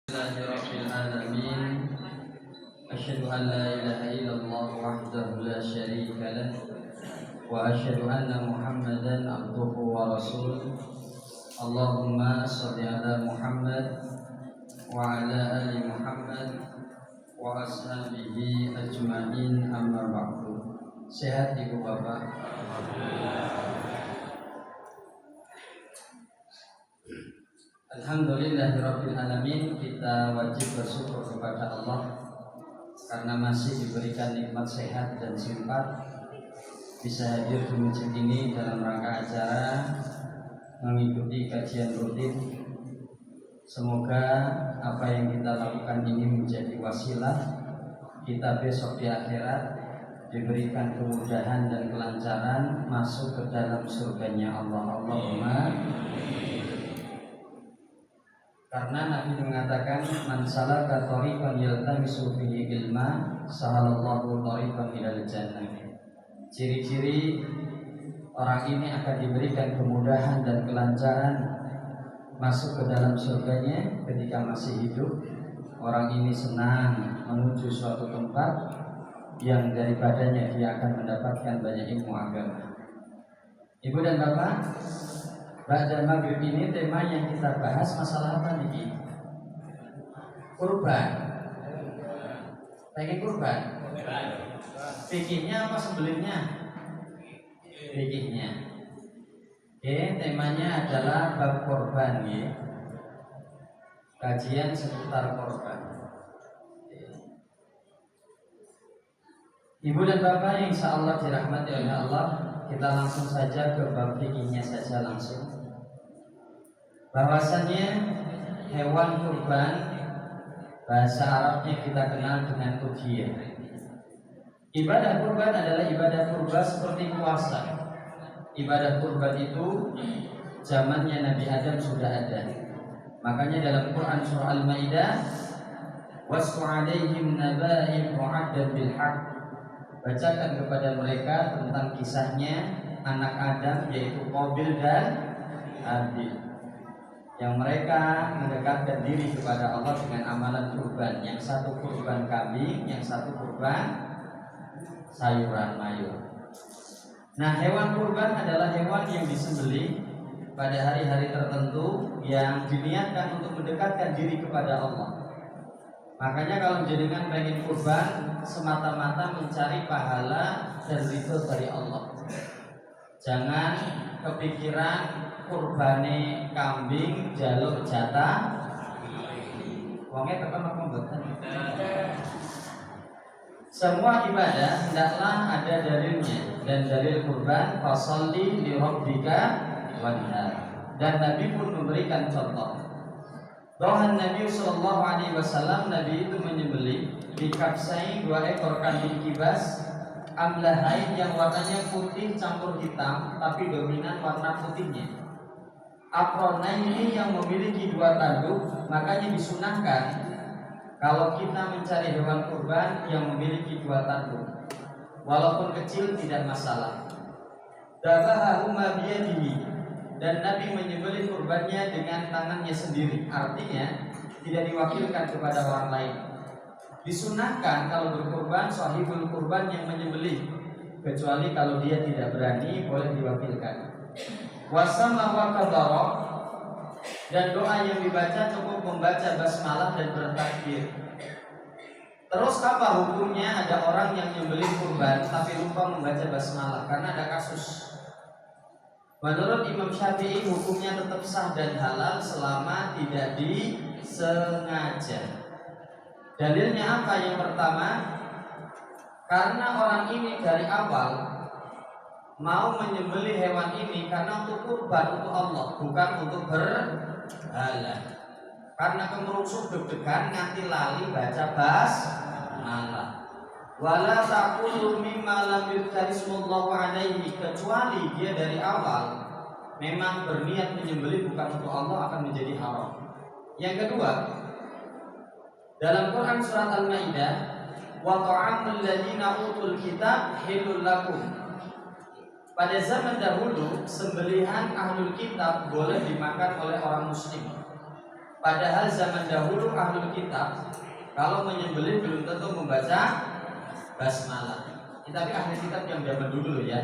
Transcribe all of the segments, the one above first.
Rabbil alamin. Asyhadu an la ilaha illallah wahdahu la syarika lah wa asyhadu anna Muhammadan abduhu wa rasuluh. Allahumma shalli ala Muhammad wa ala ali Muhammad wa ashabihi ajma'in, amma ba'du. Sehat ibu bapak? Alhamdulillahirabbil alamin. Kita wajib bersyukur kepada Allah karena masih diberikan nikmat sehat dan sempat bisa hadir di masjid ini dalam rangka acara mengikuti kajian rutin. Semoga apa yang kita lakukan ini menjadi wasilah kita besok di akhirat diberikan kemudahan dan kelancaran masuk ke dalam surganya Allah. Allahumma. Karena Nabi mengatakan man salaka thariqan yaltamisu fihi ilma sahalallahu thariqan ilal jannah. Ciri-ciri orang ini akan diberikan kemudahan dan kelancaran masuk ke dalam surganya ketika masih hidup. Orang ini senang menuju suatu tempat yang daripadanya dia akan mendapatkan banyak ilmu agama. Ibu dan bapak, pada maghrib ini tema yang kita bahas masalah apa nih? Kurban. Pengen kurban? Fikihnya apa sembelihnya? Fikihnya. Oke, temanya adalah bab kurban ya. Kajian seputar kurban. Ibu dan bapak yang insyaallah dirahmati oleh Allah, kita langsung saja ke bab fikihnya saja langsung. Bahwasannya hewan kurban bahasa Arabnya kita kenal dengan udhiyah. Ibadah kurban adalah ibadah kurban seperti puasa. Ibadah kurban itu zamannya Nabi Adam sudah ada. Makanya dalam Quran surah Al-Maidah wasqu 'alaihim naba'i mu'addan bil haqq. Bacakan kepada mereka tentang kisahnya anak Adam yaitu Qabil dan Habil, yang mereka mendekatkan diri kepada Allah dengan amalan kurban. Yang satu kurban kambing, yang satu kurban sayuran mayur. Nah, hewan kurban adalah hewan yang disembelih pada hari-hari tertentu yang diniatkan untuk mendekatkan diri kepada Allah. Makanya kalau jenengan pengen kurban semata-mata mencari pahala dan ridho dari Allah. Jangan kepikiran kurbane kambing jaluk jatah wongnya tekan apa mboten. Semua ibadah hendaklah ada dalilnya, dan dalil kurban fasholli li rabbika wanhar. Dan Nabi pun memberikan contoh bahwa Nabi sallallahu alaihi wasallam Nabi itu menyembelih bikabsai 2 ekor kambing kibas amlahain yang warnanya putih campur hitam tapi dominan warna putihnya. Aprona ini yang memiliki 2 tanduk, makanya disunahkan kalau kita mencari hewan kurban yang memiliki 2 tanduk, walaupun kecil tidak masalah. Dabahahuma biyadihi, dan Nabi menyembelih kurbannya dengan tangannya sendiri, artinya tidak diwakilkan kepada orang lain. Disunahkan kalau berkurban sahibul kurban yang menyembelih, kecuali kalau dia tidak berani boleh diwakilkan. Wasama wa kadara, dan doa yang dibaca cukup membaca basmalah dan bertakbir. Terus apa hukumnya ada orang yang menyembelih kurban tapi lupa membaca basmalah? Karena ada kasus. Menurut Imam Syafi'i hukumnya tetap sah dan halal selama tidak disengaja. Dalilnya apa? Yang pertama, karena orang ini dari awal mau menyembelih hewan ini karena untuk kurban untuk Allah, bukan untuk berhala. Karena kemerungsuk deg-degan nganti lali baca basmalah. Wala taqulu mimma lam yudkarismullahu alaihi, kecuali dia dari awal memang berniat menyembelih bukan untuk Allah, akan menjadi haram. Yang kedua, dalam Quran surat Al-Maidah wa ta'amul ladzina utul kitab hilul lakum. Pada zaman dahulu sembelihan ahlul kitab boleh dimakan oleh orang muslim. Padahal zaman dahulu ahlul kitab kalau menyembelih belum tentu membaca basmalah. Tapi ahli kitab yang zaman dulu ya.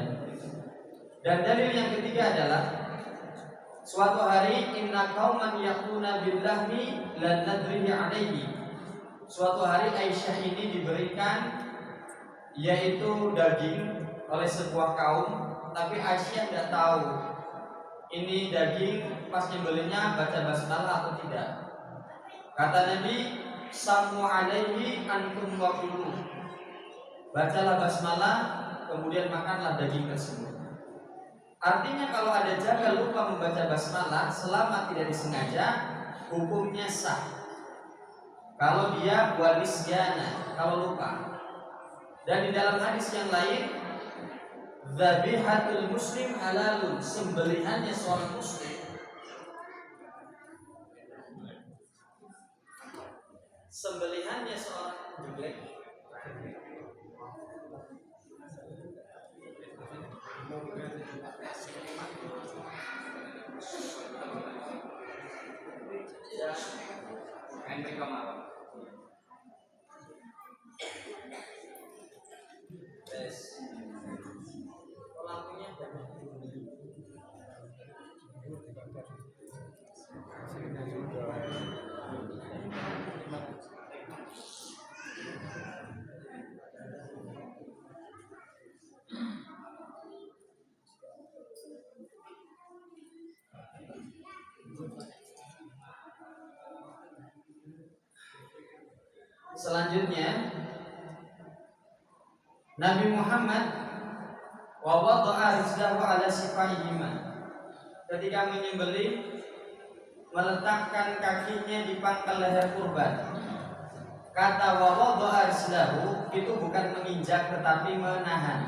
Dan dalil yang ketiga adalah suatu hari inna qauman yaquna billahi lan nadrihi alaihi. Suatu hari Aisyah ini diberikan yaitu daging oleh sebuah kaum, tapi Aisyah tidak tahu ini daging pas nyembelihnya baca basmalah atau tidak. Kata Nabi, samu alaihi antum wa kulu. Bacalah basmalah, kemudian makanlah daging tersebut. Artinya kalau ada jaga lupa membaca basmalah selama tidak disengaja, hukumnya sah. Kalau dia walisyana, kalau lupa. Dan di dalam hadis yang lain, dzabihatul muslim halalun, sembelihannya seorang muslim. Sembelihannya seorang jelek. Lampunya selanjutnya Nabi Muhammad wa wada'a rizqahu ala sifaihima. Ketika menyembelih meletakkan kakinya di pangkal leher kurban. Kata wa wada'a rizqahu itu bukan menginjak tetapi menahan.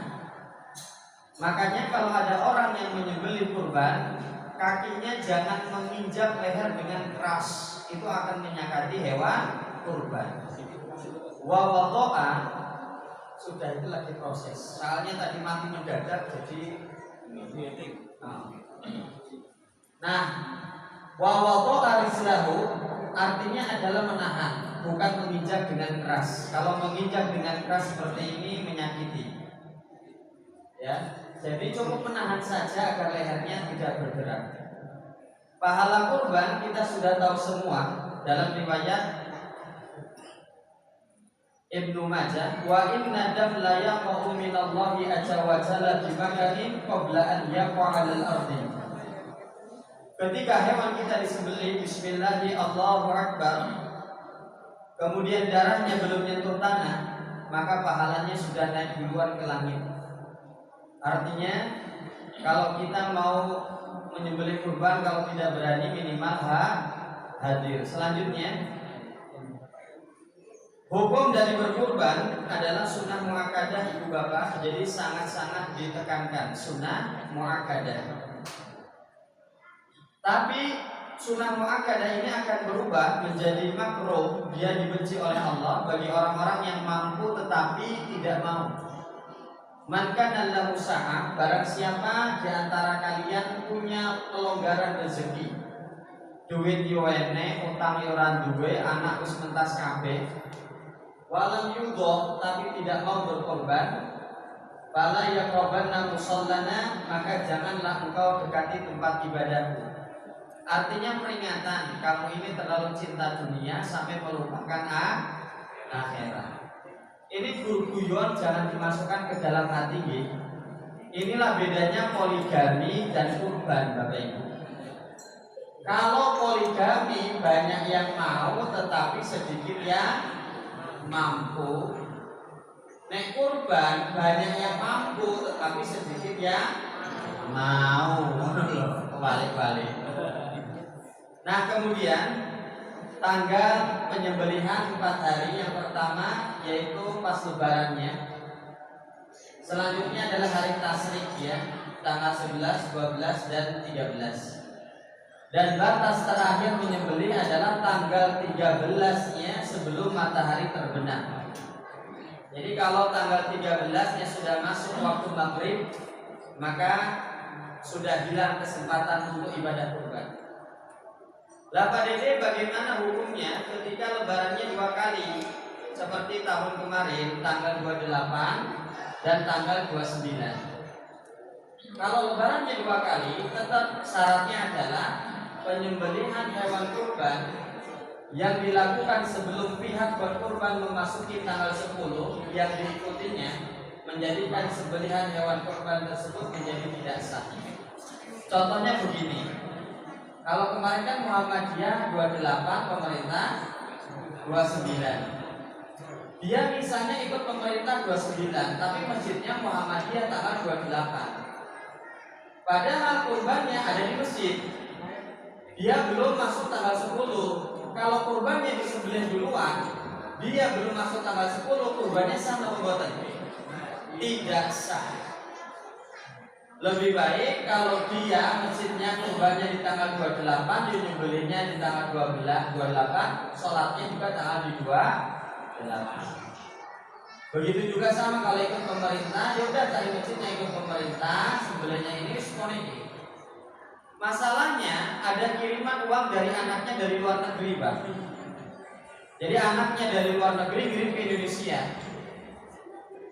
Makanya kalau ada orang yang menyembelih kurban, kakinya jangan menginjak leher dengan keras, itu akan menyakiti hewan kurban. Wa wada'a sudah itu lagi proses. Soalnya tadi mati mendadak jadi nah, wa wada'a rizqahu artinya adalah menahan, bukan menginjak dengan keras. Kalau menginjak dengan keras seperti ini menyakiti. Ya, jadi cukup menahan saja agar lehernya tidak bergerak. Pahala kurban kita sudah tahu semua dalam riwayat Ibnu Majah, wa inna dam la yaqa'u minallahi azza wa jalla bi makanin qabla an yaqa'a 'alal ardi. Ketika hewan kita disembelih bismillahi Allahu akbar, kemudian darahnya belum menyentuh tanah, maka pahalanya sudah naik duluan ke langit. Artinya kalau kita mau menyembelih kurban, kalau tidak berani minimal hadir. Selanjutnya, hukum dari berkurban adalah sunnah muakkadah ibu bapak, jadi sangat-sangat ditekankan sunnah muakkadah. Tapi sunnah muakkadah ini akan berubah menjadi makruh, dia dibenci oleh Allah bagi orang-orang yang mampu tetapi tidak mau. Man kana lahu sa'ah, barang siapa di antara kalian punya kelonggaran rezeki, duit yo ene, utang yo ora duwe, anak wis mentas kabeh, walam yudho tapi tidak mau berkorban, fala yaqrabanna musallana, maka janganlah engkau dekati tempat ibadahku. Artinya peringatan, kamu ini terlalu cinta dunia sampai melupakan akhirat. Ini guyon jangan dimasukkan ke dalam hati ya. Inilah bedanya poligami dan kurban Bapak Ibu. Kalau poligami banyak yang mau tetapi sedikit yang mampu. Nek kurban banyak yang mampu tetapi sedikit yang mau. Kebalik-balik. Nah kemudian tanggal penyembelihan 4 hari, yang pertama yaitu pas lebarannya. Selanjutnya adalah hari tasyrik ya, tanggal 11, 12 dan 13. Dan batas terakhir menyembelih adalah tanggal 13-nya sebelum matahari terbenam. Jadi kalau tanggal 13-nya sudah masuk waktu maghrib, maka sudah hilang kesempatan untuk ibadah kurban. Lah Pak Dede, bagaimana hukumnya ketika lebarannya 2 kali? Seperti tahun kemarin tanggal 28 dan tanggal 29. Kalau lebarannya 2 kali, tetap syaratnya adalah penyembelihan hewan kurban yang dilakukan sebelum pihak berkurban memasuki tanggal 10 yang diikutinya menjadikan sembelihan hewan kurban tersebut menjadi tidak sah. Contohnya begini, kalau kemarin kan Muhammadiyah 28, pemerintah 29. Dia misalnya ikut pemerintah 29, tapi masjidnya Muhammadiyah tanggal 28. Padahal kurbannya ada di masjid. Dia belum masuk tanggal 10. Kalau kurbannya disembelih duluan, dia belum masuk tanggal 10, kurbannya sah atau boten? Tidak sah. Lebih baik kalau dia masjidnya kurbannya di tanggal 28, dia nyembelihnya di tanggal 28, sholatnya juga tanggal di 28. Begitu juga sama kalau ikut pemerintah, ya udah cari masjidnya ikut pemerintah, sembelihnya ini semuanya ini. Masalahnya ada kiriman uang dari anaknya dari luar negeri, Pak. Jadi anaknya dari luar negeri kirim ke Indonesia.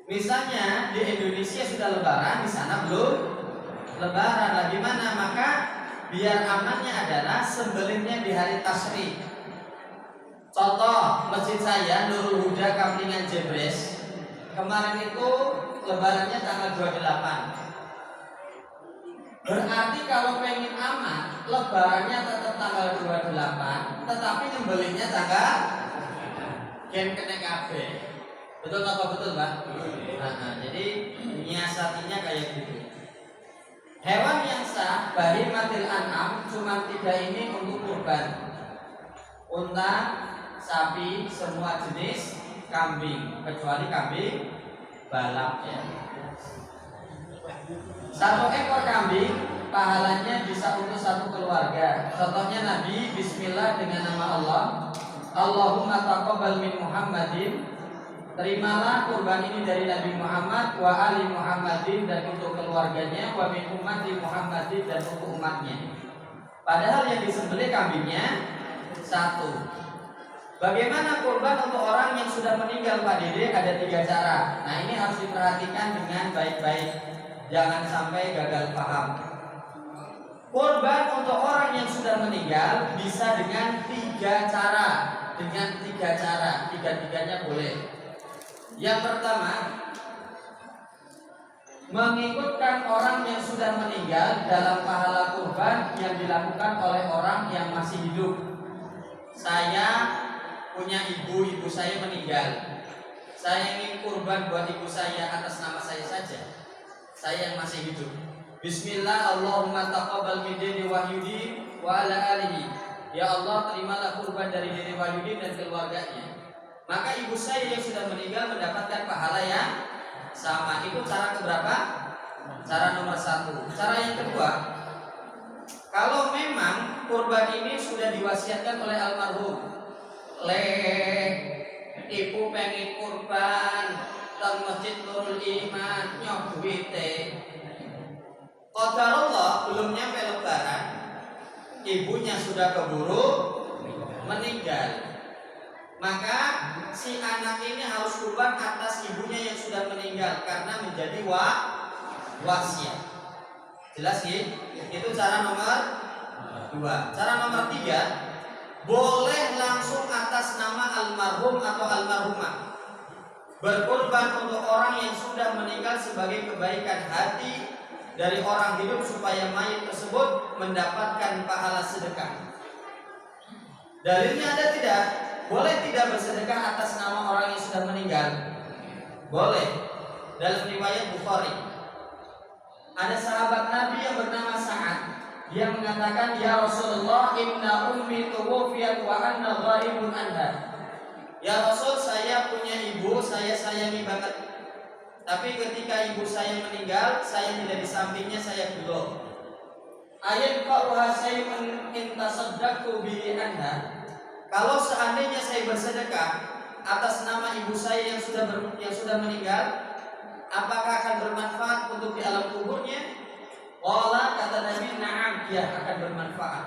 Misalnya di Indonesia sudah lebaran, di sana belum lebaran. Lah gimana? Maka biar amannya adalah sembelihnya di hari tasyrik. Contoh, masjid saya Nurul Huda Kamplingan Jebres. Kemarin itu lebarannya tanggal 28. Berarti kalau pengen aman, lebarannya tetap tanggal 28, tetapi nyembelihnya tanggal gen kena kafe. Betul apa betul, Pak? Nah, jadi nyiasatinya kayak gitu. Hewan yang sah bahimatil an'am cuma 3 ini untuk kurban. Unta, sapi, semua jenis kambing, kecuali kambing balap ya. 1 ekor kambing pahalanya bisa untuk 1 keluarga. Contohnya Nabi bismillah dengan nama Allah. Allahumma taqabbal min Muhammadin. Terimalah kurban ini dari Nabi Muhammad wa ali Muhammadin, dan untuk keluarganya, wa min ummati Muhammadin, dan untuk umatnya. Padahal yang disembelih kambingnya 1. Bagaimana kurban untuk orang yang sudah meninggal, Pak Dede? Ada 3 cara. Nah, ini harus diperhatikan dengan baik-baik. Jangan sampai gagal paham. Kurban untuk orang yang sudah meninggal bisa dengan 3 cara. Dengan 3 cara, 3-tiganya boleh. Yang pertama, mengikutkan orang yang sudah meninggal dalam pahala kurban yang dilakukan oleh orang yang masih hidup. Saya punya ibu saya meninggal. Saya ingin kurban buat ibu saya atas nama saya saja. Saya yang masih hidup. Bismillah, Allahumma taqabbal min dini Wahyudi wa ala alihi. Ya Allah, terimalah kurban dari diri Wahyudi dan keluarganya. Maka ibu saya yang sudah meninggal mendapatkan pahala yang sama. Itu cara keberapa? Cara nomor 1. Cara yang kedua, kalau memang kurban ini sudah diwasiatkan oleh almarhum, ibu pengen kurban dan masjid Nurul Iman nyok duite. Qadarullah belum nyampe lebaran, ibunya sudah keburu meninggal. Maka si anak ini harus kurban atas ibunya yang sudah meninggal karena menjadi wasiat. Jelas ya? Itu cara nomor 2. Cara nomor 3, boleh langsung atas nama almarhum atau almarhumah berkurban untuk orang yang sudah meninggal sebagai kebaikan hati dari orang hidup supaya mayit tersebut mendapatkan pahala sedekah. Dalilnya ada tidak? Boleh tidak bersedekah atas nama orang yang sudah meninggal? Boleh. Dalam riwayat Bukhari, ada sahabat Nabi yang bernama Sa'ad. Dia mengatakan, ya Rasulullah, inna ummi tuwufiyat wa anna ghaibun anha. Ya Rasul, saya punya ibu, saya sayangi banget. Tapi ketika ibu saya meninggal, saya tidak di sampingnya, saya belum. Ayat qawha syai'un in tasaddaqtu bihi anha. Kalau seandainya saya bersedekah atas nama ibu saya yang sudah meninggal, apakah akan bermanfaat untuk di alam kuburnya? Qala, kata Nabi, na'am, ya akan bermanfaat.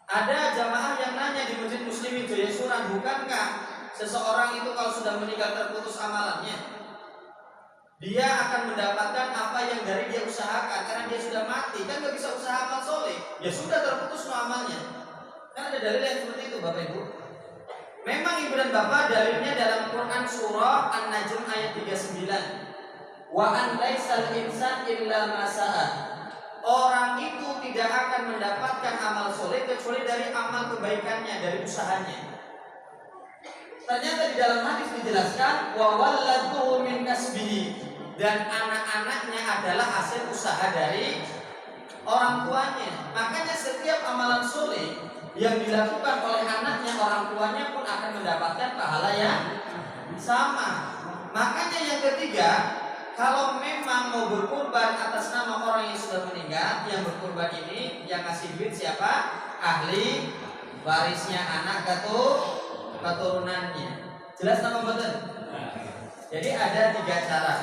Ada jamaah yang nanya di Masjid Muslimin Jayasura, bukankah seseorang itu kalau sudah meninggal terputus amalannya, dia akan mendapatkan apa yang dari dia usahakan karena dia sudah mati, kan gak bisa usaha amal soleh, ya sudah terputus amalnya. Kan ada dalil yang seperti itu Bapak Ibu. Memang Ibu dan Bapak, dalilnya dalam Quran surah An-Najm ayat 39. Wa an laisal insan illa ma sa'a. Orang itu tidak akan mendapatkan amal soleh kecuali dari amal kebaikannya, dari usahanya. Ternyata di dalam hadis dijelaskan wa wallatuhu min kasbihi, dan anak-anaknya adalah hasil usaha dari orang tuanya. Makanya setiap amalan soleh yang dilakukan oleh anaknya, orang tuanya pun akan mendapatkan pahala yang sama. Makanya yang ketiga, kalau memang mau berkurban atas nama orang yang sudah meninggal, yang berkurban ini yang ngasih duit siapa? Ahli warisnya, anak keturunannya. Jelas nama betul? Jadi ada 3 cara.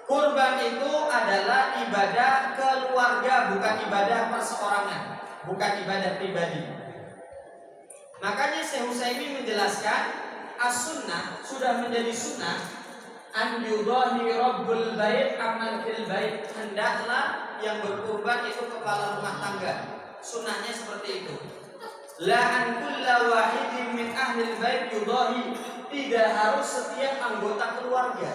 Kurban itu adalah ibadah keluarga, bukan ibadah perseorangan, bukan ibadah pribadi. Makanya Syekh Utsaimin menjelaskan as-sunnah sudah menjadi sunnah an yudahi rabbul bait amal fil bait. Hendaklah yang berkurban itu kepala rumah tangga. Sunnahnya seperti itu. La an kulla wahidin min ahli bait yudahi. Tidak harus setiap anggota keluarga.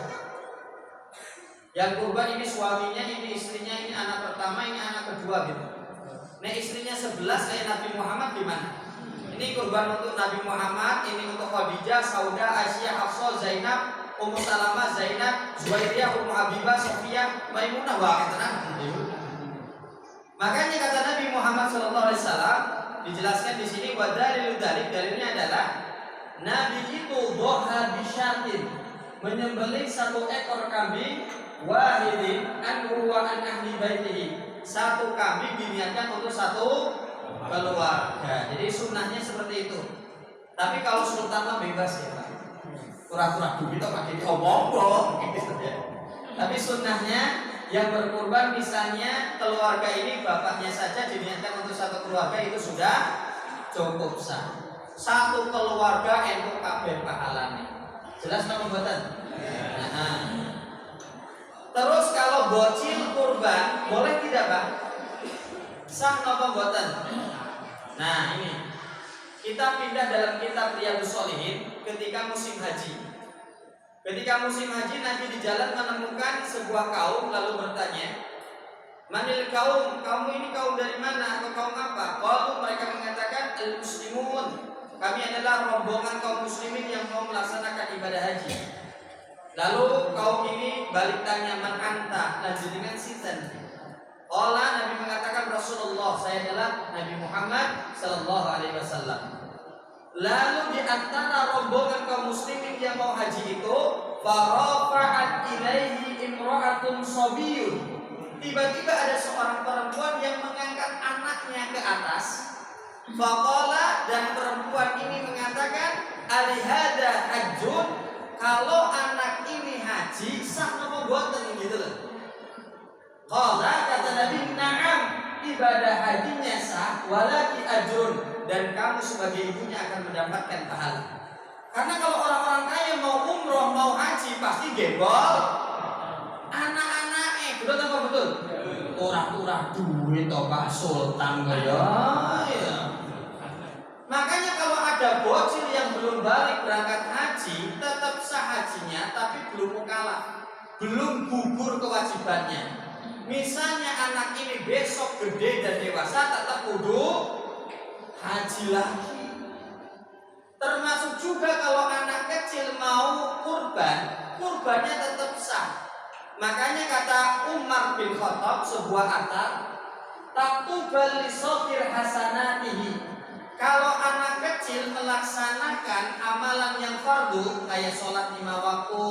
Yang kurban ini suaminya, ini istrinya, ini anak pertama, ini anak kedua gitu. Nah istrinya 11 kayak Nabi Muhammad gimana? Ini kurban untuk Nabi Muhammad, ini untuk Khadijah, Saudah, Aisyah, Hafsah, Zainab, Ummu Salamah, Zainab, Zubairiyah, Ummu Habibah, Sofiyah, Maimunah, wah tenang. Makanya kata Nabi Muhammad SAW dijelaskan di sini wa dalilul dalik, dalilnya adalah Nabi itu doha bisyatin, menyembelih 1 ekor kambing, wahidin anhu wa an ahli baitihi, 1 kambing diniatkan untuk 1 keluarga. Jadi sunnahnya seperti itu. Tapi kalau sultan mah bebas ya Pak. Kurang-kurang duit atau pakai omong gitu ya. Tapi sunnahnya yang berkurban misalnya keluarga ini bapaknya saja diniatkan untuk 1 keluarga, itu sudah cukup sah. 1 keluarga itu kabeh pahalane. Jelas nama mboten? Nah. Terus kalau bocil kurban boleh tidak Pak? Sah napa mboten? Nah ini kita pindah dalam kitab Riyadhus Shalihin ketika musim haji. Ketika musim haji, Nabi di jalan menemukan sebuah kaum lalu bertanya, "Manil kaum? Kamu ini kaum dari mana atau kaum apa?" Qalu, mereka mengatakan, "Al-muslimun." Kami adalah rombongan kaum muslimin yang mau melaksanakan ibadah haji. Lalu kaum ini balik tanya, "Man anta?" Lanjut dengan sinten. Allah, Nabi mengatakan, "Rasulullah, saya adalah Nabi Muhammad sallallahu alaihi wasallam." Lalu di antara rombongan kaum muslimin yang mau haji itu, farafa'at ilaihi imra'atun sabiyun. Tiba-tiba ada seorang perempuan yang mengangkat anaknya ke atas. Faqala, dan perempuan ini mengatakan, "Alihada hajjun?" Kalau anak ini haji, sah napa boten gitu loh. Qala, kata Nabi, "Na'am." Ibadah hajinya sah, walaki ajrun, dan kamu sebagai ibunya akan mendapatkan pahala. Karena kalau orang-orang kaya mau umroh, mau haji, pasti gembol anak-anaknya. Betul apa betul? Orang-orang duit toh Pak Sultan ya. Makanya kalau ada bocil yang belum balik berangkat haji, tetap sah hajinya, tapi belum mukallaf, belum gugur kewajibannya. Misalnya anak ini besok gede dan dewasa, tetap kudu haji lagi. Termasuk juga kalau anak kecil mau kurban, kurbannya tetap sah. Makanya kata Umar bin Khattab sebuah atar, "Taqubal li shaghir hasanatihi." Kalau anak kecil melaksanakan amalan yang fardu kayak sholat 5 waktu,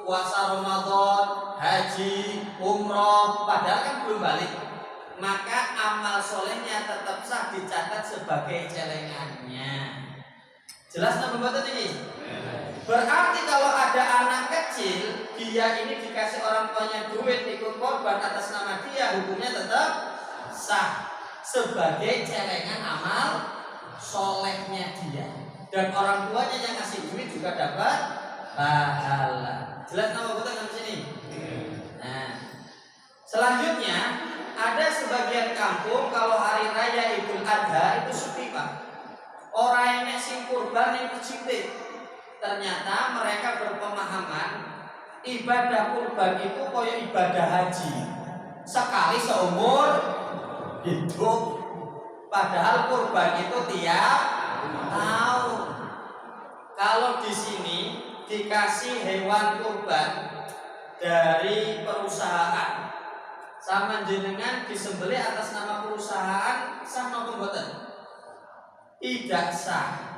puasa Ramadan, haji, umroh, padahal kan belum balik, maka amal solehnya tetap sah, dicatat sebagai celengannya. Jelas nggak Bapak ini? Berarti kalau ada anak kecil, dia ini dikasih orang tuanya duit ikut korban atas nama dia, hukumnya tetap sah. sebagai celengan amal solehnya dia, dan orang tuanya yang ngasih duit juga dapat pahala. Jelas nama betul sampai sini? Nah, selanjutnya ada sebagian kampung kalau hari raya Idul Adha itu sepi Pak. Orang yang sing kurban yang kecil. Ternyata mereka berpemahaman ibadah kurban itu koyo ibadah haji, sekali seumur hidup. Padahal kurban itu tiap tahun. Kalau di sini dikasih hewan kurban dari perusahaan, sama jenengan disembelih atas nama perusahaan, sah napa mboten? Tidak sah.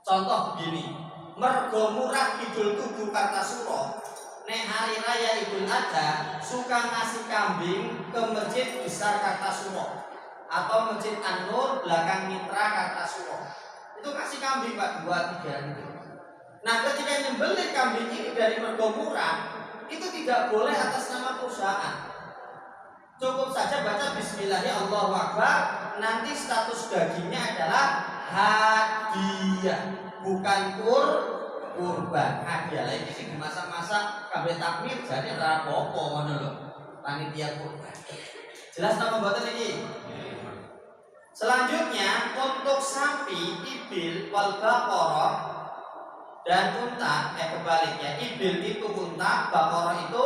Contoh begini, mergo murah Idul Tubuh Kartasura, nek hari raya Idul Adha suka ngasih kambing ke Masjid Besar Kartasura atau Masjid An-Nur belakang Mitra Kartasura. Itu kasih kambing Pak 2-3 gitu. Nah, ketika nyembelih kambing ini dari mergo murah, itu tidak boleh atas nama perusahaan. Cukup saja baca bismillahirrahmanirrahim Allahu Akbar, nanti status dagingnya adalah hadiah, bukan kurban. Hadiah lagi sih dimasak-masak kabeh takmir jadi ora apa-apa ngono lho. Panitia kurban. Jelas nama mboten iki? Selanjutnya untuk sapi, ibil, wal baqarah dan unta, kebaliknya, ibil itu unta, baqarah itu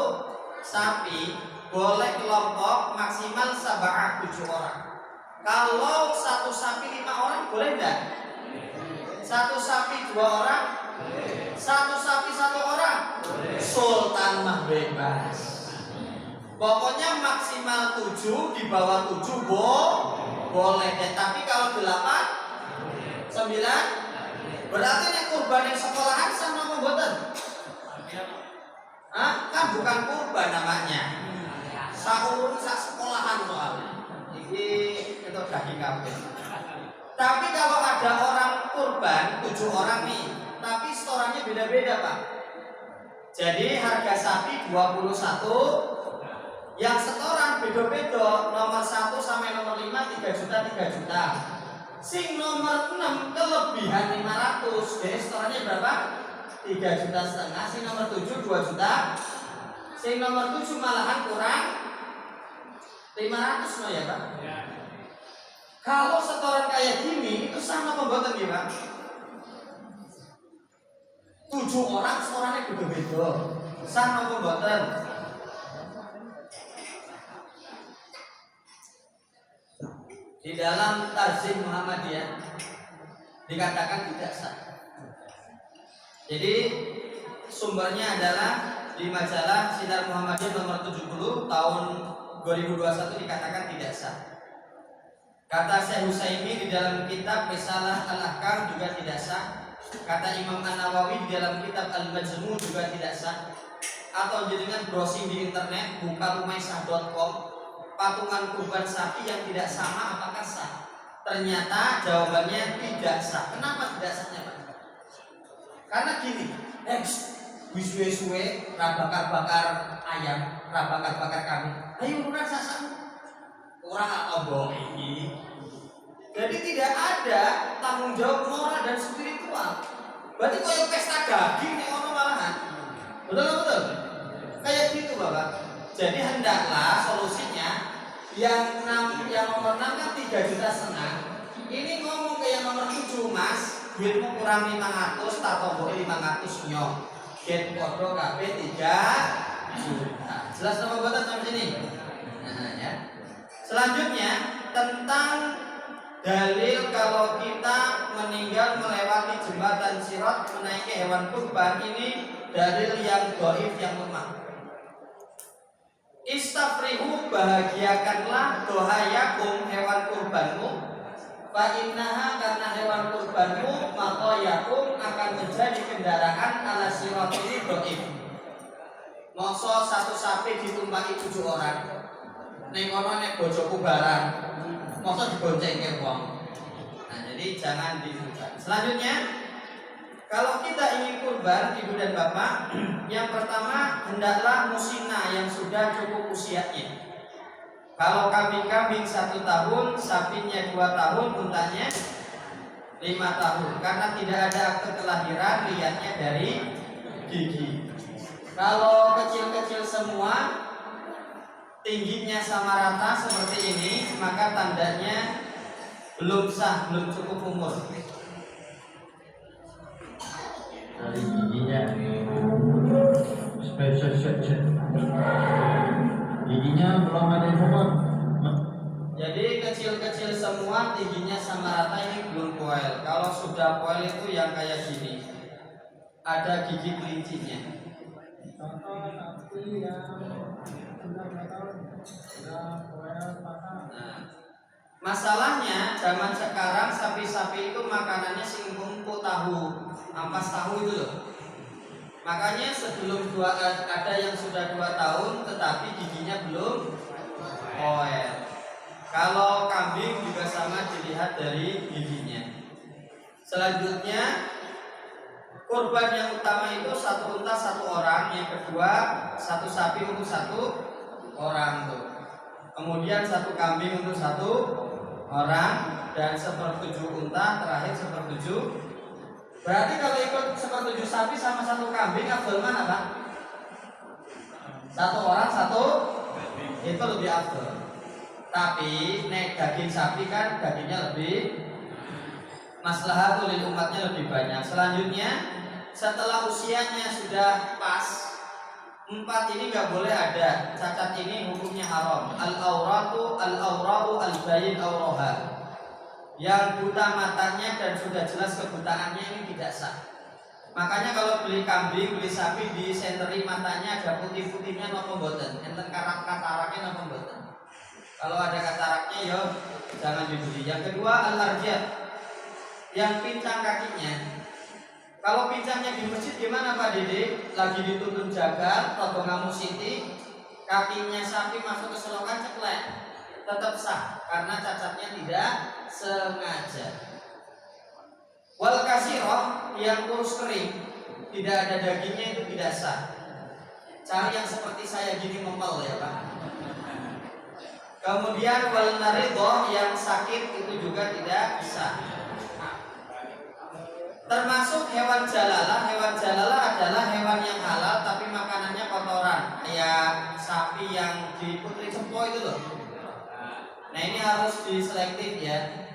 sapi, boleh kelompok maksimal 7 orang. Kalau satu sapi 5 orang boleh enggak? Satu sapi 2 orang? Satu sapi 1 orang? Sultan mah bebas. Pokoknya maksimal 7, di bawah 7 boleh deh. Tapi kalau 8, 9, berarti yang kurban yang sekolahan sama mboten? Kan bukan kurban namanya. Sahur sak sekolahan soalnya. Ini itu daging kambing. Tapi kalau ada orang kurban 7 orang nih, tapi setorannya beda-beda Pak. Jadi harga sapi 21, yang setoran beda-beda, nomor 1 sampai nomor 5 3 juta 3 juta. Sing nomor 6 kelebihan 500, jadi setorannya berapa? 3,5 juta. Sing nomor 7 2 juta. Sing nomor 7 malahan kurang 500 no ya Pak? Ya. Kalau setoran kayak gini itu sama pembuatan gimana? 7 orang setorannya beda-beda. Sama pembuatan. Di dalam Tarzim Muhammadiyah dikatakan tidak sah. Jadi sumbernya adalah di majalah Sinar Muhammadiyah nomor 70 tahun 2021 dikatakan tidak sah. Kata Syekh Husaimi di dalam kitab Risalah Al-Ahkam juga tidak sah. Kata Imam An-Nawawi di dalam kitab Al-Majmu' juga tidak sah. Atau jenengan browsing di internet buka rumaisah.com, patungan kurban sapi yang tidak sama apakah sah? Ternyata jawabannya tidak sah. Kenapa tidak sahnya Pak? Karena gini, suwe-suwe bakar-bakar ayam, bakar-bakar kambing. Ayo kurang sasam, kurang atau bohong ini. Jadi tidak ada tanggung jawab moral dan spiritual. Berarti koyo pesta daging nek ono malahan. Betul? Kayak gitu Bapak. Jadi hendaklah solusinya yang nomor 6 kan 3,5 juta. Ini ngomong ke yang nomor 7 Mas, duitmu kurang 500, tak tomboki 500 nyok. Gen podo kabeh 3 juta. Jelas nama boten sampai sini? Nah, ya. Selanjutnya tentang dalil kalau kita meninggal melewati jembatan Sirat menaiki hewan kurban, ini dalil yang dhaif yang lemah. Istafrihu, bahagiakanlah dohayakum hewan kurbanmu, fa innaha, karena hewan kurbanmu maqayakum akan menjadi kendaraan ala sirat ini dhaif. Mosok satu sapi ditumpaki 7 orang. Ning kono nek bojoku barang, mosok diboncengke wong. Nah, jadi jangan dibuka. Selanjutnya, kalau kita ingin kurban ibu dan bapak, yang pertama hendaklah musinna yang sudah cukup usianya. Kalau kambing 1 tahun, sapinya 2 tahun, untanya 5 tahun. Karena tidak ada akte kelahiran, lihatnya dari gigi. Kalau kecil-kecil semua, tingginya sama rata seperti ini, maka tandanya belum sah, belum cukup umur. Dari giginya, giginya belum ada yang semua. Jadi kecil-kecil semua, tingginya sama rata, ini belum poel. Kalau sudah poel itu yang kayak gini, ada gigi kelincinya. Nah, masalahnya zaman sekarang sapi-sapi itu makanannya singkungku tahu, ampas tahu itu loh. Makanya sebelum ada yang sudah 2 tahun tetapi giginya belum poel. Kalau kambing juga sama, dilihat dari giginya. Selanjutnya kurban yang utama itu 1 unta 1 orang, yang kedua 1 sapi untuk 1 orang tuh. Kemudian 1 kambing untuk 1 orang dan 1/7 unta, terakhir 1/7. Berarti kalau ikut 1/7 sapi sama 1 kambing, afdal mana Pak? 1 orang 1 itu lebih afdal. Tapi nek daging sapi kan dagingnya lebih maslahatul lil umatnya lebih banyak. Selanjutnya setelah usianya sudah pas 4 ini nggak boleh ada cacat, ini hukumnya haram. Al-auratu al-aurau al-bayin auraha. Yang buta matanya dan sudah jelas kebutaannya ini tidak sah. Makanya kalau beli kambing, beli sapi di senteri matanya ada putih-putihnya nopo mboten, enten kataraknya nopo mboten. Kalau ada kataraknya ya jangan dibeli. Yang kedua al-arjat, yang pincang kakinya. Kalau pincangnya di masjid gimana Pak Dede? Lagi dituntun jaga, atau ngamu siti, kakinya sapi masuk ke selokan ceklek, tetap sah karena cacatnya tidak sengaja. Wal kasiroh, yang kurus kering, tidak ada dagingnya, itu tidak sah. Cari yang seperti saya gini mempel ya Pak. Kemudian wal naridho, yang sakit, itu juga tidak sah. Termasuk hewan jalalah. Hewan jalalah adalah hewan yang halal tapi makanannya kotoran, kayak sapi yang di Putri Cempo itu loh. Nah ini harus diselektif ya.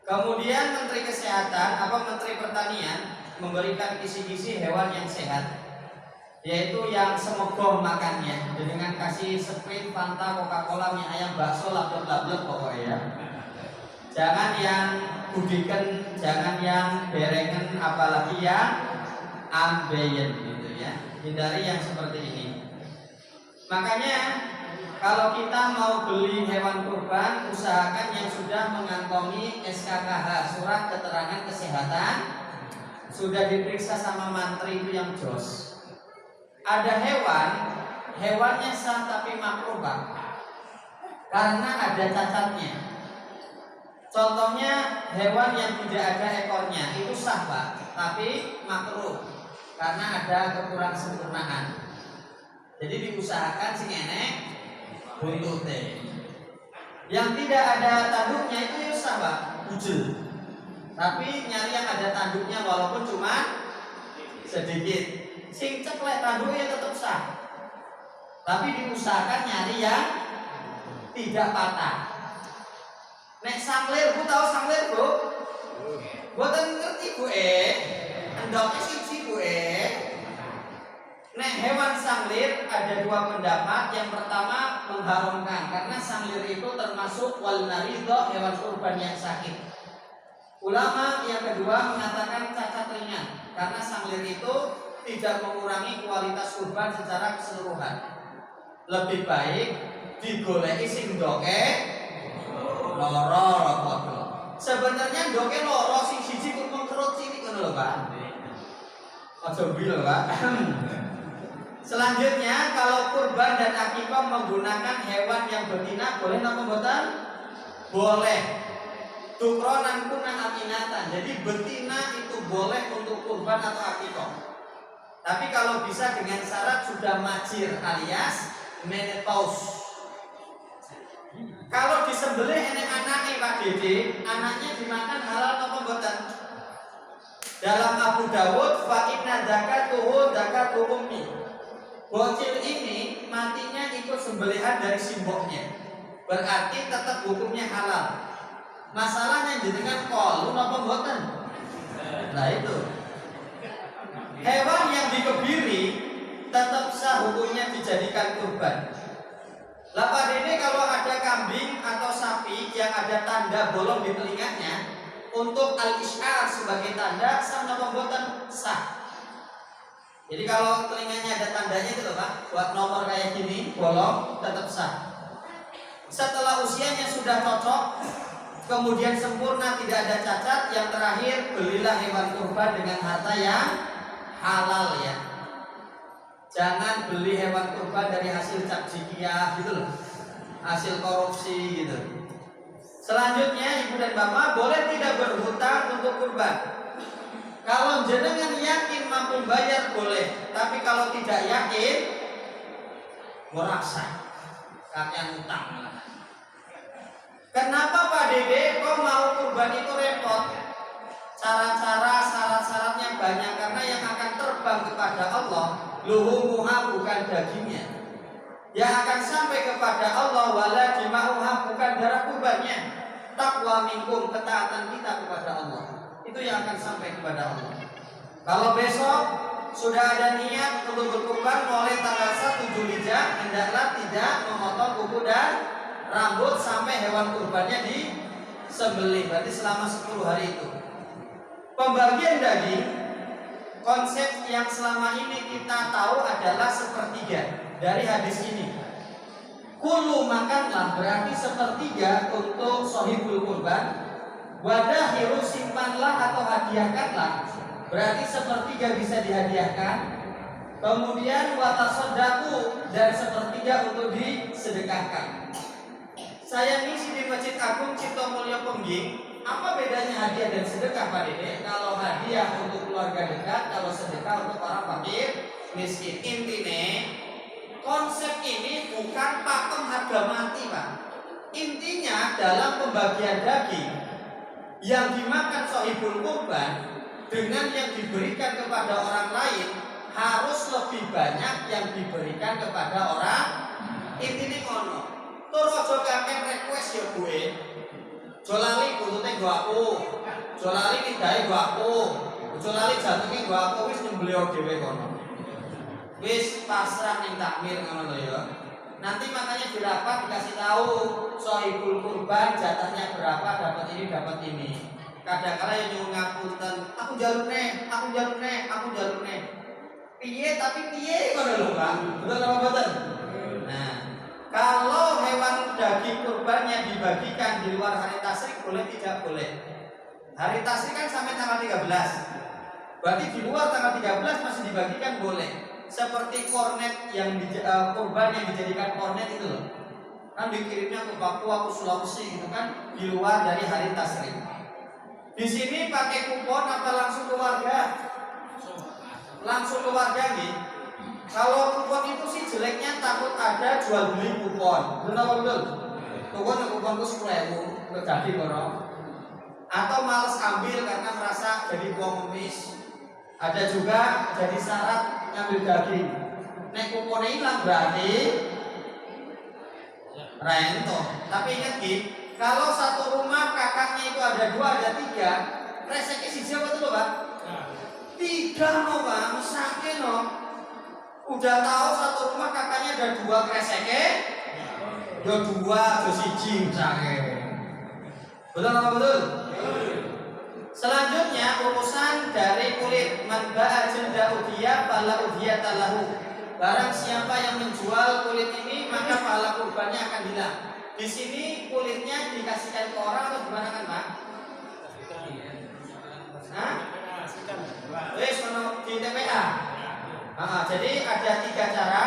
Kemudian Menteri Kesehatan Menteri Pertanian memberikan kisi-kisi hewan yang sehat, yaitu yang semoga makannya dengan kasih Sprite, Fanta, Coca-Cola, mie ayam, bakso, lablek pokoknya ya. Jangan yang budiken, jangan yang berengen, apalagi yang ambeien gitu ya. Hindari yang seperti ini. Makanya kalau kita mau beli hewan kurban, usahakan yang sudah mengantongi SKKH, surat keterangan kesehatan, sudah diperiksa sama mantri itu yang jos. Ada hewannya sah tapi makruh Pak, karena ada cacatnya. Contohnya hewan yang tidak ada ekornya itu sah Pak, tapi makruh karena ada kekurang sempurnaan. Jadi diusahakan sing enek buntute. Yang tidak ada tanduknya itu ya sah Pak, bujel. Tapi nyari yang ada tanduknya walaupun cuma sedikit. Sing ceklek tanduknya tetap sah. Tapi diusahakan nyari yang tidak patah. Nek sanglir, Bu tahu sanglir Bu? Boten ngerti Bu endoknya siji Bu Nek hewan sanglir ada 2 pendapat. Yang pertama mengharamkan karena sanglir itu termasuk wal naridho, hewan kurban yang sakit. Ulama yang kedua mengatakan cacat ringan karena sanglir itu tidak mengurangi kualitas kurban secara keseluruhan. Lebih baik digoleki sing doke loro padha. Sebenarnya doke loro sing siji kok mengkerut cilik ngono lho Pak. Aja bil Pak. Selanjutnya kalau kurban dan akikah menggunakan hewan yang betina boleh napa mboten? Boleh. Tukronan kunah aminatan. Jadi betina itu boleh untuk kurban atau akikah. Tapi kalau bisa dengan syarat sudah majir alias menopause. Kalau disembelih enek anaknya Pak Dede, anaknya dimakan halal apa mboten? Dalam Abu Dawud, fa inna zakatuhu zakatu ummi. Bocil ini matinya ikut sembelihan dari simboknya. Berarti tetap hukumnya halal. Masalahnya jenengan kolun apa mboten? Nah itu. Hewan yang dikebiri tetap sah hukumnya dijadikan kurban. Lah Pak Dede, kalau ada kambing atau sapi yang ada tanda bolong di telinganya, untuk al-isyar sebagai tanda sah apa mboten? Sah. Jadi kalau telinganya ada tandanya itu loh Pak, buat nomor kayak gini, bolong, tetap sah. Setelah usianya sudah cocok, kemudian sempurna, tidak ada cacat, yang terakhir belilah hewan kurban dengan harta yang halal ya. Jangan beli hewan kurban dari hasil cakjikiah gitu loh, hasil korupsi gitu. Selanjutnya Ibu dan Bapak boleh tidak berhutang untuk kurban. Kalau jenengan yakin mampu bayar boleh, tapi kalau tidak yakin, merasa kakek utang. Kenapa Pak Dede kok mau kurban itu repot? Cara-cara, syarat-syaratnya banyak, karena yang akan terbang kepada Allah luhumuha bukan dagingnya, yang akan sampai kepada Allah wala dima'uha bukan darah kurbannya. Taqwa minkum, ketaatan kita kepada Allah, itu yang akan sampai kepada Allah. Kalau besok sudah ada niat untuk berkurban mulai tanggal 1 Zulhijjah, hendaklah tidak memotong kuku dan rambut sampai hewan kurbannya disembelih, berarti selama 10 hari itu. Pembagian daging, konsep yang selama ini kita tahu adalah sepertiga dari hadis ini. Kulu makanlah, berarti sepertiga untuk sohibul kurban. Wadahiru, simpanlah atau hadiahkanlah, berarti sepertiga bisa dihadiahkan. Kemudian watasodaku, dan sepertiga untuk disedekahkan. Saya ngisi di Masjid Agung Cipto Mulyo Pengging. Apa bedanya hadiah dan sedekah Pak Dede? Kalau hadiah untuk keluarga dekat, kalau sedekah untuk orang fakir miskin. Intinya konsep ini bukan pakem harga mati Pak. Intinya dalam pembagian daging yang dimakan sohibul kurban dengan yang diberikan kepada orang lain harus lebih banyak yang diberikan kepada orang. Intinya kono. Tur aja kakek request ya gue. Jolali buntute go aku. Jolali nidahe go aku. Jolali jantunge go aku, wis nyembelih dhewe kono. Wis pasrah ning takmir ngono lho ya. Nanti makanya di rapat dikasih tahu sohibul kurban jatahnya berapa, dapat ini, dapat ini. Kadang-kadang yang nyuwun ngapunten, aku jaluk nih, aku jaluk nih, aku jaluk nih. Piye tapi piye ngono lho, Pak. Betul apa betul? Nah, kalau hewan daging kurbannya dibagikan di luar hari tasyrik boleh tidak boleh? Hari tasyrik kan sampai tanggal 13. Berarti di luar tanggal 13 masih dibagikan boleh. Seperti kornet yang kurban yang dijadikan kornet itu loh. Kan dikirimnya ke Papua, ke Sulawesi gitu kan, di luar dari hari tasyrik. Di sini pakai kupon apa langsung keluarga? Langsung keluarga nih. Kalau kupon itu sih jeleknya takut ada jual beli kupon. Betul apa betul? Kupon itu 10.000 jadi borong. Atau males ambil karena merasa jadi buang ngemis. Ada juga jadi syarat ngambil daging. Nek kuponnya hilang berarti rento. Tapi ingat Ki, kalau satu rumah kakaknya itu ada 2, ada 3, reseknya siji apa tuh Pak? 3 no Pak, mesake no. Udah tahu satu rumah kakaknya ada 2 kreseknya, ya 2, ya siji mesake. Betul apa betul? Selanjutnya urusan dari kulit, man ba'a jilda udhiyah fala udhiyata lahu. Barang siapa yang menjual kulit ini maka pahala kurbannya akan hilang. Di sini kulitnya dikasihkan ke orang atau gimana kan Pak? Hah? Wes di TPA. Jadi ada 3 cara.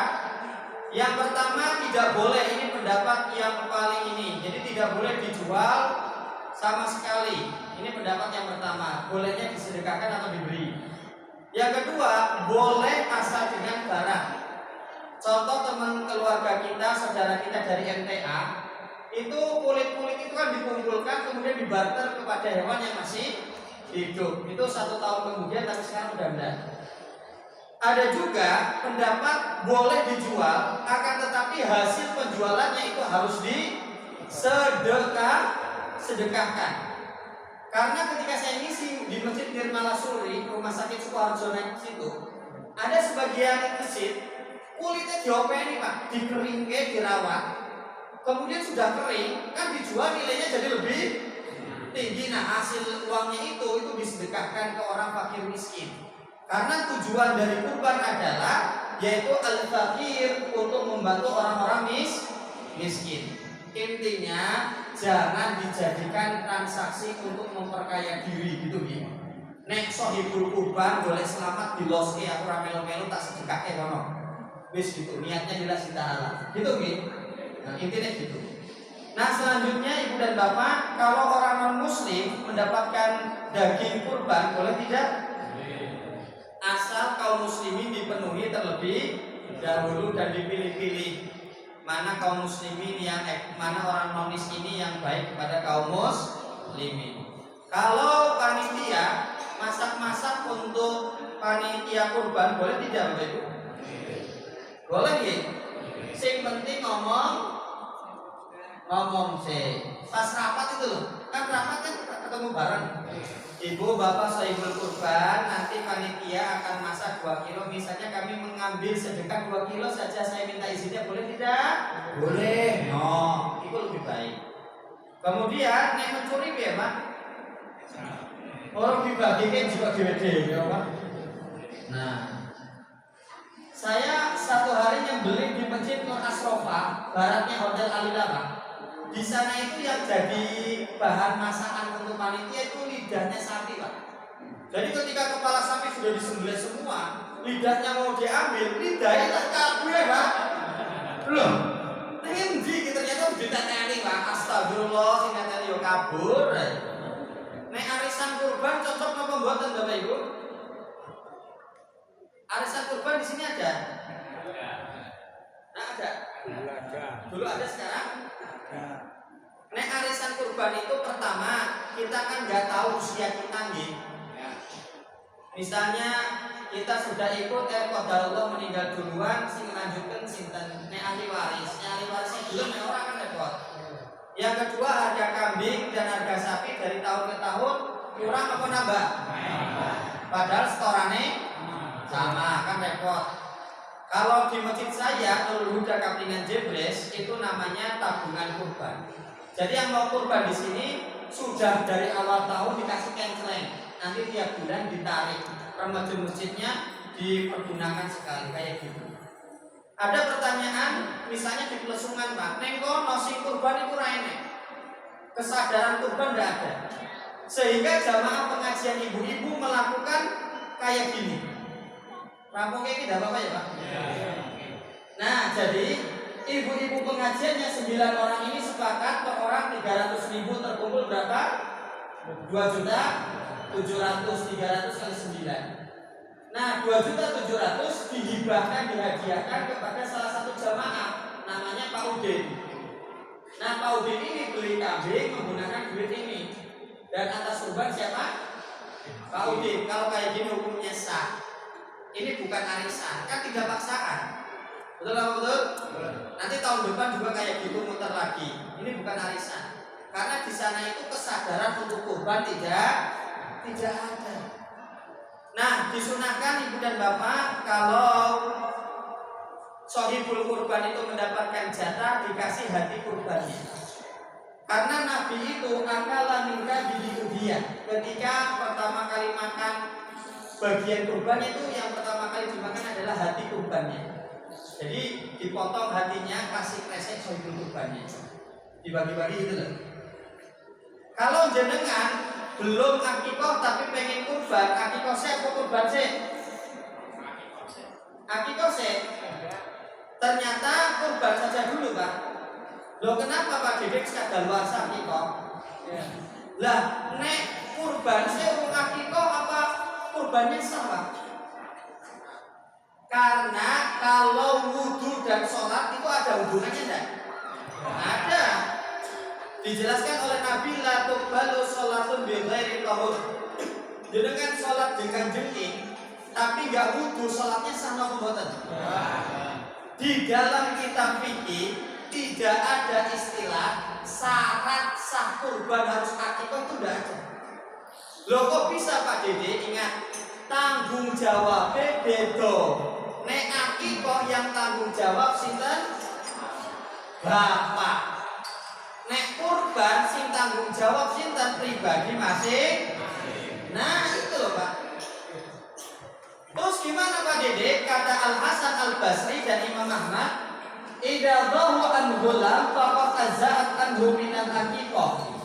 Yang pertama tidak boleh, ini pendapat yang paling ini. Jadi tidak boleh dijual sama sekali. Ini pendapat yang pertama, bolehnya disedekahkan atau diberi. Yang kedua, boleh asal dengan barang. Contoh teman keluarga kita, saudara kita dari MTA, itu kulit-kulit itu kan dikumpulkan kemudian dibarter kepada hewan yang masih hidup. Itu 1 tahun kemudian, tapi sekarang udah enggak. Ada juga pendapat boleh dijual, akan tetapi hasil penjualannya itu harus sedekahkan. Karena ketika saya ngisi di Masjid Nirmala Suri, Rumah Sakit Sukoharjo situ, ada sebagian masjid kulitnya diopeni Pak, dikeringke, dirawat. Kemudian sudah kering, kan dijual nilainya jadi lebih tinggi. Nah, hasil uangnya itu disedekahkan ke orang fakir miskin. Karena tujuan dari kurban adalah yaitu al-fakir, untuk membantu orang-orang miskin. Intinya jangan dijadikan transaksi untuk memperkaya diri gitu gitu. Nek sohibul kurban boleh selamat di loske, aku ramelo-melo tak sedekahke kono. Wis gitu, niatnya jelas kita halal. Gitu gitu. Nah, intinya gitu. Nah, selanjutnya Ibu dan Bapak, kalau orang non-muslim mendapatkan daging kurban boleh tidak? Asal kaum muslimin dipenuhi terlebih dahulu dan dipilih-pilih mana kaum muslimin mana orang non-Islam ini yang baik kepada kaum muslimin. Kalau panitia masak-masak untuk panitia kurban boleh tidak, Ibu? Boleh ya? Sing penting ngomong sih. Pas rapat itu loh, kan rapat kan ketemu bareng. Ibu, Bapak, sohibul kurban, nanti panitia akan masak 2 kilo. Misalnya kami mengambil sedekah 2 kilo saja, saya minta izinnya, boleh tidak? Boleh. No, itu lebih baik. Kemudian nek mencuri ya Pak, orang dibagikan juga gede ya Pak. Nah, saya 1 hari nyembelih di Masjid Nur Asrofa, baratnya Hotel Alila Pak. Di sana itu yang jadi bahan masakan untuk panitia itu lidahnya sapi Pak. Jadi ketika kepala sapi sudah disembelih semua, lidahnya mau diambil, lidahnya tak kabur Pak. Loh, ini ternyata diteteni Pak. Astagfirullah, sineteni yo kabur. Nek arisan kurban cocok apa mboten Bapak Ibu? Arisan kurban di sini ada? Nah, ada. Dulu ada, sekarang? Nek arisan kurban itu pertama kita kan nggak tahu usia kita nih. Misalnya kita sudah ikut qadarullah meninggal duluan, sing lanjutkan sinten nek ahli warisnya belum nek orang kan repot. Yang kedua harga kambing dan harga sapi dari tahun ke tahun kurang apa nambah? Padahal setorannya sama, kan repot. Kalau di masjid saya Nurul Huda Kaplingan Jebres itu namanya tabungan kurban. Jadi yang mau kurban di sini sudah dari awal tahun dikasih kenceleng. Nanti tiap bulan ditarik. Remaja masjidnya dipergunakan sekali kayak gitu. Ada pertanyaan, misalnya di Plesungan Pak, nengko nasi kurban itu raine. Kesadaran kurban tidak ada. Sehingga jamaah pengajian ibu-ibu melakukan kayak gini. Rampung kayak tidak apa-apa ya Pak? Nah, jadi ibu-ibu pengajiannya 9 orang ini sepakat per orang 300.000 terkumpul berapa? 2.700.000, 300 kali 9. Nah, 2.700.000 dihibahkan, dihadiahkan kepada salah satu jamaah namanya Pak Udin. Nah, Pak Udin ini beli kambing menggunakan duit ini. Dan atas kurban siapa? Pak Udin. Kalau kayak gini hukumnya sah. Ini bukan arisan, kan tidak paksaan. Betul apa betul? Nanti tahun depan juga kayak gitu muter lagi. Ini bukan arisan. Karena di sana itu kesadaran untuk kurban tidak ada. Nah, disunahkan Ibu dan Bapak kalau sohibul kurban itu mendapatkan jatah dikasih hati kurbannya. Karena Nabi itu akala minka bidiudiyah. Ketika pertama kali makan bagian kurban itu yang pertama kali dimakan adalah hati kurbannya. Jadi dipotong hatinya, kasih kresek sohibul kurbannya, dibagi-bagi itu loh. Kalau jenengan belum akikoh tapi pengen kurban, akikoh saya apa kurban saya? Akikoh saya. Ternyata kurban saja dulu Pak. Loh kenapa Pak Dedek kadaluarsa akikoh? Lah nek kurban saya akikoh apa kurbannya sama? Karena kalau wudhu dan sholat itu ada hubungannya enggak? Ada. Dijelaskan oleh Nabi la tuqbalu sholatun bi ghairi tahur. Dengan sholat dengan jengking tapi nggak wudu, sholatnya sah napa mboten? Di dalam kitab fikih tidak ada istilah syarat sah kurban harus akikah, itu tidak ada. Loh kok bisa Pak Dede? Ingat, tanggung jawabnya beda. Nek akikah yang tanggung jawab sinten? Bapak. Nek kurban sing tanggung jawab sinten? Pribadi masing. Nah itu loh Pak. Terus gimana Pak Dede? Kata Al Hasan Al Basri dan Imam Ahmad, idza dhahu an ghulam faqad azat anhu minal aqiqah.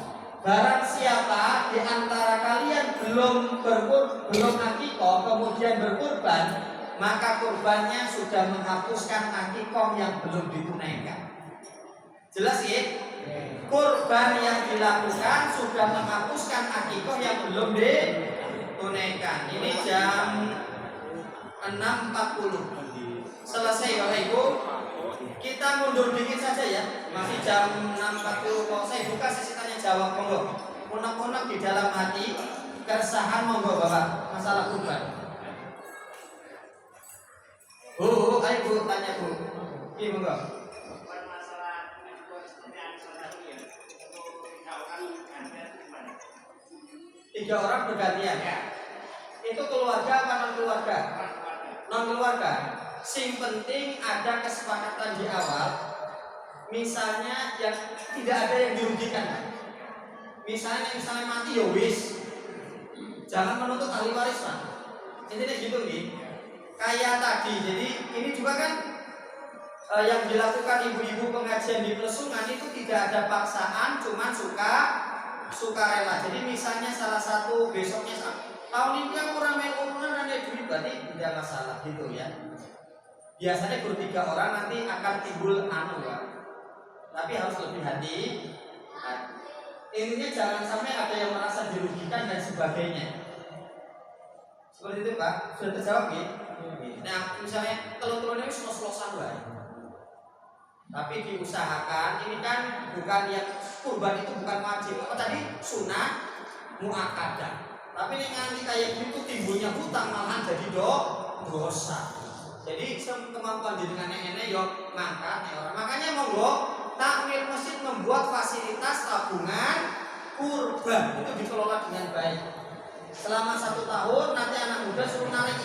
Barang siapa di antara kalian belum aqiqah kemudian berkurban, maka kurbannya sudah menghapuskan aqiqah yang belum ditunaikan. Jelas ya? Kurban yang dilakukan sudah menghapuskan aqiqah yang belum ditunaikan. Ini jam 6.40 selesai Bapak Ibu. Kita mundur dikit saja ya, masih jam 6.40 kok. Saya buka sesi tanya jawab, monggo. Unek-unek di dalam hati keresahan, monggo Bapak, masalah kurban. Bu, ayo Bu, tanya Bu. Iya monggo. Tiga orang bergantian ya. Itu keluarga apa non keluarga? Non keluarga. Sing penting ada kesepakatan di awal. Misalnya yang tidak ada yang dirugikan. Misalnya mati ya wis. Jangan menuntut ahli waris Pak. Intinya gitu nih. Kayak tadi. Jadi ini juga kan yang dilakukan ibu-ibu pengajian di Plesungan itu tidak ada paksaan, cuman sukarela. Jadi misalnya salah satu besoknya tahun ini yang kurang main urunan ada duit, berarti tidak masalah gitu ya. Biasanya bertiga orang nanti akan timbul ya. Tapi harus lebih hati. Intinya jangan sampai ada yang merasa dirugikan dan sebagainya. Seperti itu Pak, sudah terjawab ya? Nah misalnya telur-telurnya itu selos-selosan Pak. Tapi diusahakan, ini kan bukan yang kurban itu bukan wajib. Apa tadi? Sunnah muakkadah. Tapi ini nanti kayak gitu timbulnya hutang malahan jadi dosa. Jadi kemampuan jenengan nenek yo ngangkat orang. Makanya monggo takmir masjid membuat fasilitas tabungan kurban itu dikelola dengan baik. Selama 1 tahun nanti anak muda suruh narik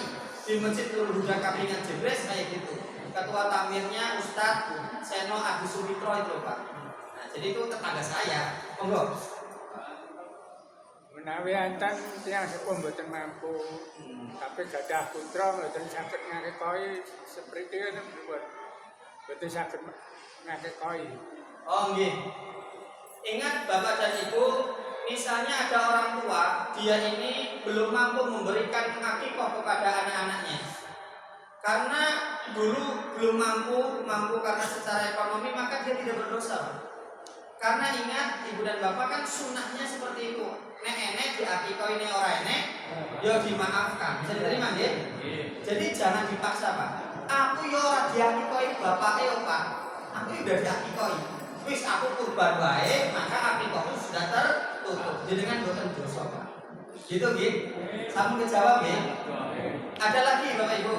di masjid Nurul Huda Kaplingan Jebres kayak gitu. Ketua takmirnya Ustadz Seno Agus Sumitro itu Pak. Nah jadi itu tetangga saya. Monggo. Menawi enten tiyang sepuh mboten mampu, tapi gadah putra mboten saged ngakoni seperti itu mboten saged ngakoni. Oh nggih. Ingat Bapak dan Ibu, misalnya ada orang tua, dia ini belum mampu memberikan akikah kepada anak-anaknya. Karena dulu belum mampu karena secara ekonomi, maka dia tidak berdosa. Karena ingat Ibu dan Bapak kan sunnahnya seperti itu. Nek enek diakikah ini orang enek, ya dimaafkan. Bisa diterima nggih? Jadi jangan dipaksa Pak. Aku ya ora diakikah bapake Pak. Aku udah diakikah. Wis aku kurban wae, maka akikahku sudah tertutup. Jenengan boten dosa Pak. Gitu nggih? Sampun kejawab nggih? Ada lagi Bapak Ibu?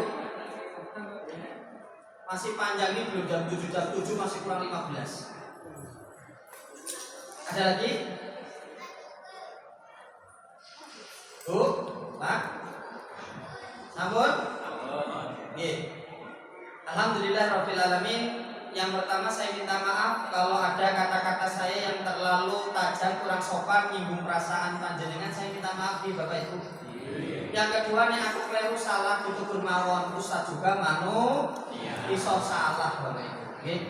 Masih panjang ini belum jam 7 masih kurang 15. Ada lagi? Tuh, Pak. Sampun? Nggih. Alhamdulillah rabbil alamin. Yang pertama saya minta maaf kalau ada kata-kata saya yang terlalu tajam, kurang sopan, nyinggung perasaan panjenengan. Saya minta maaf di Bapak Ibu. Yang kedua nih aku keliru salah tutur mawon Ustaz juga iso salah Bapak Ibu. Nggih.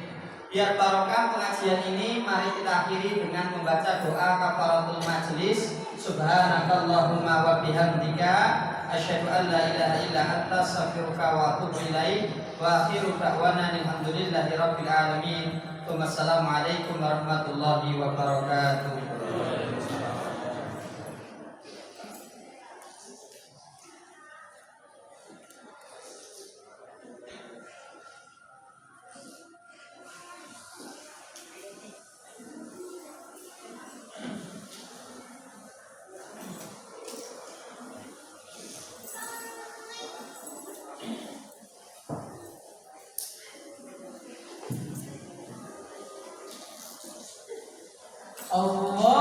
Biar barokah pengajian ini, mari kita akhiri dengan membaca doa kafaratul majlis. Subhanakallahumma wa bihamdika asyhadu an la ilaha illa anta astaghfiruka wa atubu ilaik. Wa akhiru da'wana alhamdulillahi rabbil alamin. Wassalamualaikum warahmatullahi wabarakatuh. Allah